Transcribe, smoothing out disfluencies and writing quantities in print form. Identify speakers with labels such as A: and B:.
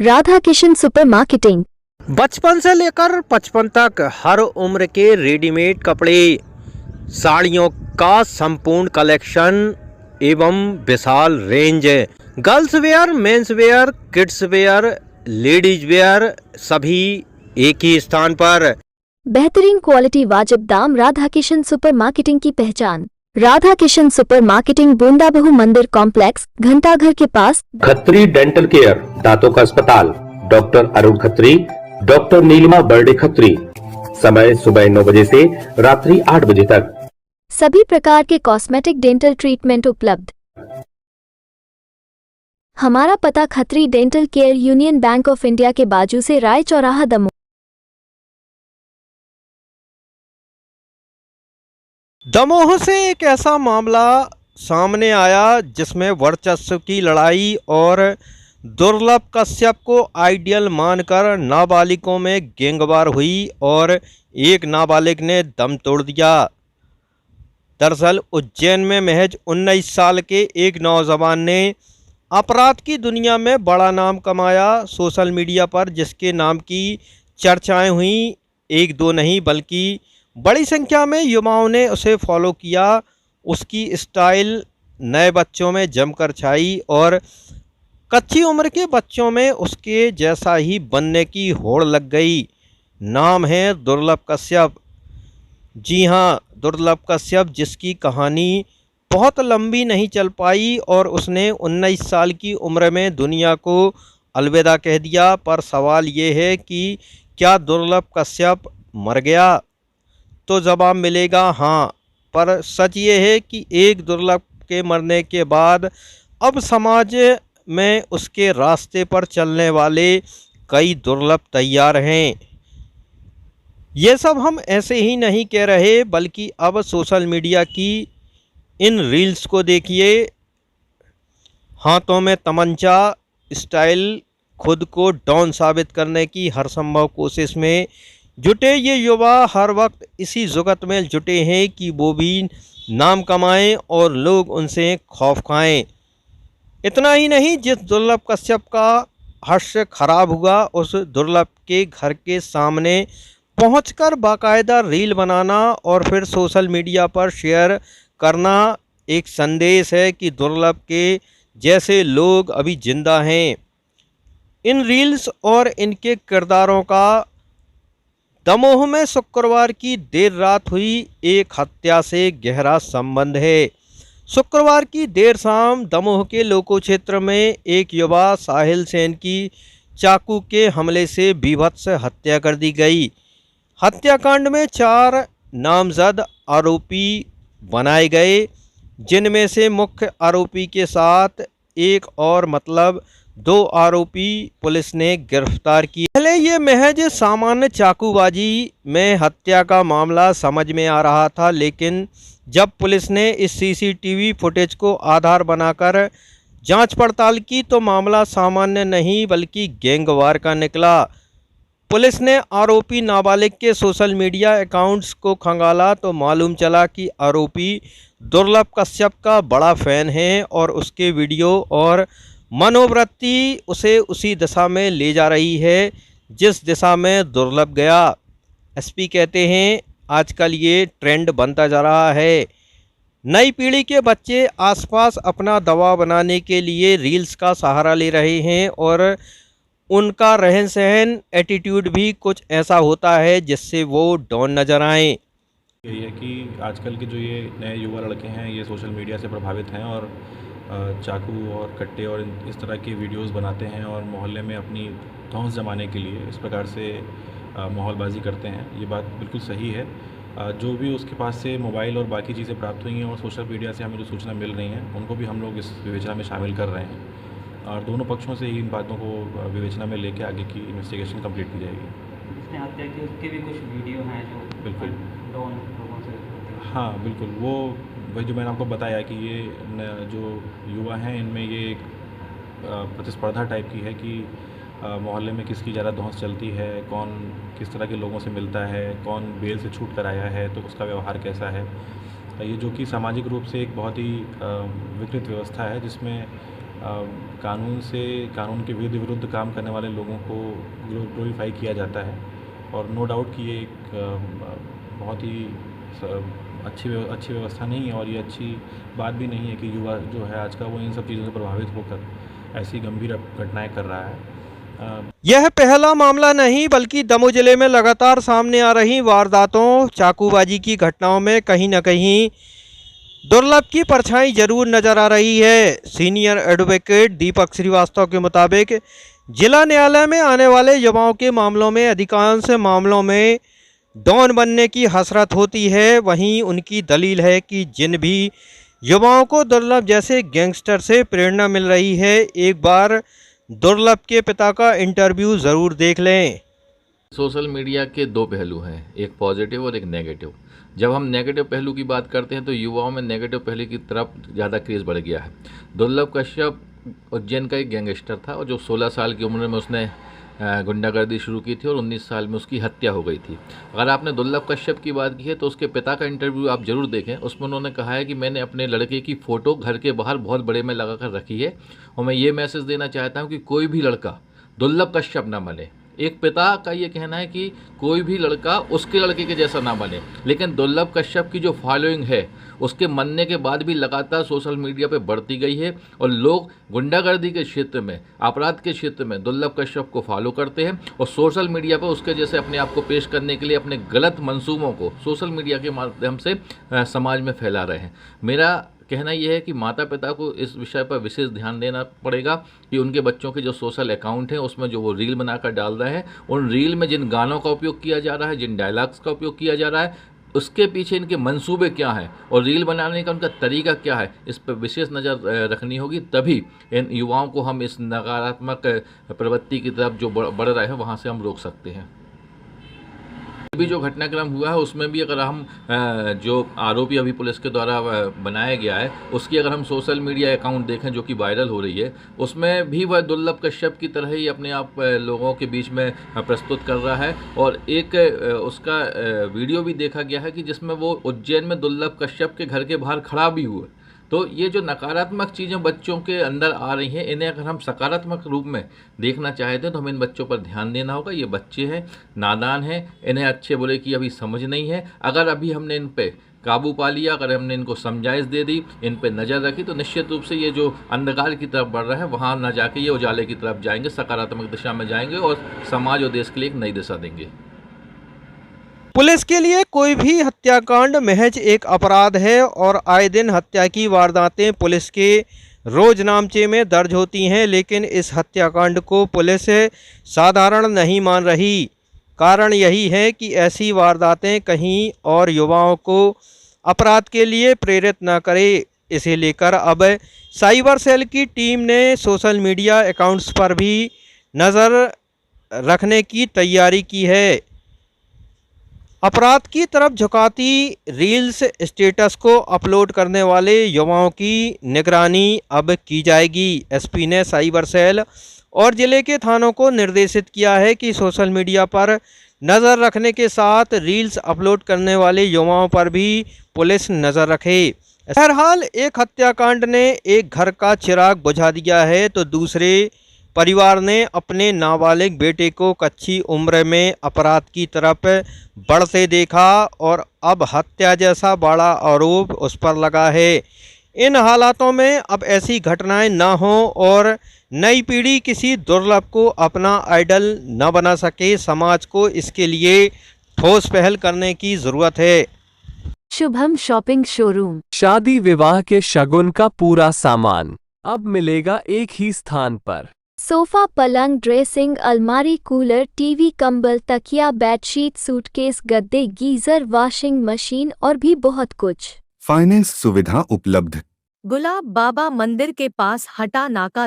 A: Radha Kishan super marketing.
B: बचपन से लेकर 55 तक हर उम्र के रेडीमेड कपड़े, साड़ियों का संपूर्ण कलेक्शन एवं विशाल range. Girls wear, men's wear, kids wear, ladies wear सभी एक ही स्थान पर।
A: बेहतरीन क्वालिटी, वाजिब दाम। राधा किशन सुपर मार्केटिंग की पहचान। राधा किशन सुपर मार्केटिंग, बूंदाबहू मंदिर कॉम्प्लेक्स, घंटाघर के पास।
C: खत्री डेंटल केयर, दांतों का अस्पताल, डॉक्टर अरुण खत्री, डॉक्टर नीलिमा बर्डे खत्री। समय सुबह 9 बजे से रात्रि 8 बजे तक।
A: सभी प्रकार के कॉस्मेटिक डेंटल ट्रीटमेंट उपलब्ध। हमारा पता Khatri dental care, union bank of India के बाजू से, राय चौराहा, दमोह।
B: दमोह से एक ऐसा मामला सामने आया जिसमें वर्चस्व की लड़ाई और दुर्लभ कश्यप को आइडियल मानकर नाबालिगों में गैंगवार हुई और एक नाबालिग ने दम तोड़ दिया। दरअसल उज्जैन में महज 19 साल के एक नौजवान ने अपराध की दुनिया में बड़ा नाम कमाया। सोशल मीडिया पर जिसके नाम की चर्चाएं हुई, एक दो नहीं बल्कि बड़ी संख्या में युवाओं ने उसे फॉलो किया। उसकी स्टाइल नए बच्चों में जमकर छाई और कच्ची उम्र के बच्चों में उसके जैसा ही बनने की होड़ लग गई। नाम है दुर्लभ कश्यप। जी हाँ, दुर्लभ कश्यप, जिसकी कहानी बहुत लंबी नहीं चल पाई और उसने 19 साल की उम्र में दुनिया को अलविदा कह दिया। पर सवाल ये है कि क्या दुर्लभ कश्यप मर गया? तो जवाब मिलेगा हाँ। पर सच ये है कि एक दुर्लभ के मरने के बाद अब समाज में उसके रास्ते पर चलने वाले कई दुर्लभ तैयार हैं। ये सब हम ऐसे ही नहीं कह रहे, बल्कि अब सोशल मीडिया की इन रील्स को देखिए। हाथों में तमंचा स्टाइल, खुद को डॉन साबित करने की हर संभव कोशिश में जुटे ये युवा हर वक्त इसी जुगत में जुटे हैं कि वो भी नाम कमाएं और लोग उनसे खौफ खाएं। इतना ही नहीं, जिस दुर्लभ कश्यप का हश्र खराब हुआ, उस दुर्लभ के घर के सामने पहुंचकर बाकायदा रील बनाना और फिर सोशल मीडिया पर शेयर करना एक संदेश है कि दुर्लभ के जैसे लोग अभी जिंदा हैं। इन रील्स और इनके किरदारों का दमोह में शुक्रवार की देर रात हुई एक हत्या से गहरा संबंध है। शुक्रवार की देर शाम दमोह के लोको क्षेत्र में एक युवा साहिल सेन की चाकू के हमले से बीभत्स हत्या कर दी गई। हत्याकांड में 4 नामजद आरोपी बनाए गए, जिनमें से मुख्य आरोपी के साथ एक और मतलब 2 आरोपी पुलिस ने गिरफ्तार किए। पहले ये महज सामान्य चाकूबाजी में हत्या का मामला समझ में आ रहा था, लेकिन जब पुलिस ने इस सीसीटीवी फुटेज को आधार बनाकर जांच पड़ताल की तो मामला सामान्य नहीं बल्कि गैंगवार का निकला। पुलिस ने आरोपी नाबालिग के सोशल मीडिया अकाउंट्स को खंगाला तो मालूम चला कि आरोपी दुर्लभ कश्यप का बड़ा फैन है और उसके वीडियो और मनोवृत्ति उसे उसी दिशा में ले जा रही है जिस दिशा में दुर्लभ गया। एसपी कहते हैं आजकल ये ट्रेंड बनता जा रहा है। नई पीढ़ी के बच्चे आसपास अपना दबाव बनाने के लिए रील्स का सहारा ले रहे हैं और उनका रहन सहन, एटीट्यूड भी कुछ ऐसा होता है जिससे वो डॉन नजर आएं।
D: यही है कि आजकल के जो ये नए युवा लड़के हैं ये सोशल मीडिया से प्रभावित हैं और चाकू और कट्टे और इस तरह की वीडियोस बनाते हैं और मोहल्ले में अपनी धौंस जमाने के लिए इस प्रकार से माहौलबाजी करते हैं। ये बात बिल्कुल सही है। जो भी उसके पास से मोबाइल और बाकी चीज़ें प्राप्त हुई हैं और सोशल मीडिया से हमें जो सूचना मिल रही हैं उनको भी हम लोग इस विवेचना में शामिल कर रहे हैं और दोनों पक्षों से ही इन बातों को विवेचना में लेके आगे की इन्वेस्टिगेशन कंप्लीट की जाएगी।
E: जिसने हत्या की उसके भी कुछ वीडियो हैं जो
D: बिल्कुल
E: डॉन लोगों से।
D: हाँ बिल्कुल, वो वही जो मैंने आपको बताया कि ये जो युवा हैं इनमें ये एक प्रतिस्पर्धा टाइप की है कि मोहल्ले में किसकी ज़्यादा धौंस चलती है, कौन किस तरह के लोगों से मिलता है, कौन बेल से छूट कर आया है तो उसका व्यवहार कैसा है। ये जो कि सामाजिक रूप से एक बहुत ही विकृत व्यवस्था है जिसमें कानून के विरुद्ध काम करने वाले लोगों को ग्लोरीफाई किया जाता है। और नो डाउट कि ये एक बहुत ही अच्छी व्यवस्था नहीं है और ये अच्छी बात भी नहीं है कि युवा जो है आज का वो इन सब चीज़ों से प्रभावित होकर ऐसी गंभीर घटनाएं कर रहा है।
B: यह पहला मामला नहीं बल्कि दमोह जिले में लगातार सामने आ रही वारदातों, चाकूबाजी की घटनाओं में कहीं न कहीं दुर्लभ की परछाई जरूर नजर आ रही है। सीनियर एडवोकेट दीपक श्रीवास्तव के मुताबिक जिला न्यायालय में आने वाले युवाओं के मामलों में अधिकांश मामलों में डॉन बनने की हसरत होती है। वहीं उनकी दलील है कि जिन भी युवाओं को दुर्लभ जैसे गैंगस्टर से प्रेरणा मिल रही है, एक बार दुर्लभ के पिता का इंटरव्यू ज़रूर देख लें।
F: सोशल मीडिया के दो पहलू हैं, एक पॉजिटिव और एक नेगेटिव। जब हम नेगेटिव पहलू की बात करते हैं तो युवाओं में नेगेटिव पहलू की तरफ ज़्यादा क्रेज़ बढ़ गया है। दुर्लभ कश्यप उज्जैन का एक गैंगस्टर था और जो 16 साल की उम्र में उसने गुंडागर्दी शुरू की थी और 19 साल में उसकी हत्या हो गई थी। अगर आपने दुर्लभ कश्यप की बात की है तो उसके पिता का इंटरव्यू आप ज़रूर देखें। उसमें उन्होंने कहा है कि मैंने अपने लड़के की फ़ोटो घर के बाहर बहुत बड़े में लगा कर रखी है और मैं ये मैसेज देना चाहता हूँ कि कोई भी लड़का दुर्लभ कश्यप ना बने। एक पिता का ये कहना है कि कोई भी लड़का उसके लड़के के जैसा ना बने, लेकिन दुर्लभ कश्यप की जो फॉलोइंग है उसके मनने के बाद भी लगातार सोशल मीडिया पे बढ़ती गई है और लोग गुंडागर्दी के क्षेत्र में, अपराध के क्षेत्र में दुर्लभ कश्यप को फॉलो करते हैं और सोशल मीडिया पर उसके जैसे अपने आप को पेश करने के लिए अपने गलत मंसूबों को सोशल मीडिया के माध्यम से समाज में फैला रहे हैं। मेरा कहना यह है कि माता पिता को इस विषय पर विशेष ध्यान देना पड़ेगा कि उनके बच्चों के जो सोशल अकाउंट हैं उसमें जो वो रील बनाकर डाल रहे हैं, उन रील में जिन गानों का उपयोग किया जा रहा है, जिन डायलॉग्स का उपयोग किया जा रहा है, उसके पीछे इनके मंसूबे क्या हैं और रील बनाने का उनका तरीका क्या है, इस पर विशेष नज़र रखनी होगी। तभी इन युवाओं को हम इस नकारात्मक प्रवृत्ति की तरफ जो बढ़ रहे हैं वहाँ से हम रोक सकते हैं। अभी जो घटनाक्रम हुआ है उसमें भी अगर हम जो आरोपी अभी पुलिस के द्वारा बनाया गया है उसकी अगर हम सोशल मीडिया अकाउंट देखें जो कि वायरल हो रही है, उसमें भी वह दुर्लभ कश्यप की तरह ही अपने आप लोगों के बीच में प्रस्तुत कर रहा है। और एक उसका वीडियो भी देखा गया है कि जिसमें वो उज्जैन में दुर्लभ कश्यप के घर के बाहर खड़ा भी हुआ। तो ये जो नकारात्मक चीज़ें बच्चों के अंदर आ रही हैं, इन्हें अगर हम सकारात्मक रूप में देखना चाहते हैं तो हमें इन बच्चों पर ध्यान देना होगा। ये बच्चे हैं, नादान हैं, इन्हें अच्छे बुरे की अभी समझ नहीं है। अगर अभी हमने इन पे काबू पा लिया, अगर हमने इनको समझाइश दे दी, इन पे नज़र रखी, तो निश्चित रूप से ये जो अंधकार की तरफ बढ़ रहा है वहाँ ना जाके ये उजाले की तरफ जाएंगे, सकारात्मक दिशा में जाएंगे और समाज और देश के लिए एक नई दिशा देंगे।
B: पुलिस के लिए कोई भी हत्याकांड महज एक अपराध है और आए दिन हत्या की वारदातें पुलिस के रोजनामचे में दर्ज होती हैं, लेकिन इस हत्याकांड को पुलिस साधारण नहीं मान रही। कारण यही है कि ऐसी वारदातें कहीं और युवाओं को अपराध के लिए प्रेरित न करे। इसे लेकर अब साइबर सेल की टीम ने सोशल मीडिया अकाउंट्स पर भी नज़र रखने की तैयारी की है। अपराध की तरफ झुकाती रील्स स्टेटस को अपलोड करने वाले युवाओं की निगरानी अब की जाएगी। एसपी ने साइबर सेल और जिले के थानों को निर्देशित किया है कि सोशल मीडिया पर नज़र रखने के साथ रील्स अपलोड करने वाले युवाओं पर भी पुलिस नज़र रखे। बहरहाल एक हत्याकांड ने एक घर का चिराग बुझा दिया है तो दूसरे परिवार ने अपने नाबालिग बेटे को कच्ची उम्र में अपराध की तरफ बढ़ते देखा और अब हत्या जैसा बड़ा आरोप उस पर लगा है। इन हालातों में अब ऐसी घटनाएं ना हो और नई पीढ़ी किसी दुर्लभ को अपना आइडल न बना सके। समाज को इसके लिए ठोस पहल करने की ज़रूरत है।
A: शुभम शॉपिंग शोरूम,
G: शादी विवाह के शगुन का पूरा सामान अब मिलेगा एक ही स्थान पर।
A: सोफा, पलंग, ड्रेसिंग, अलमारी, कूलर, टीवी, कंबल, तकिया, बेडशीट, सूटकेस, गद्दे, गीजर, वॉशिंग मशीन और भी बहुत कुछ।
H: फाइनेंस सुविधा उपलब्ध।
I: गुलाब बाबा मंदिर के पास हटा नाका।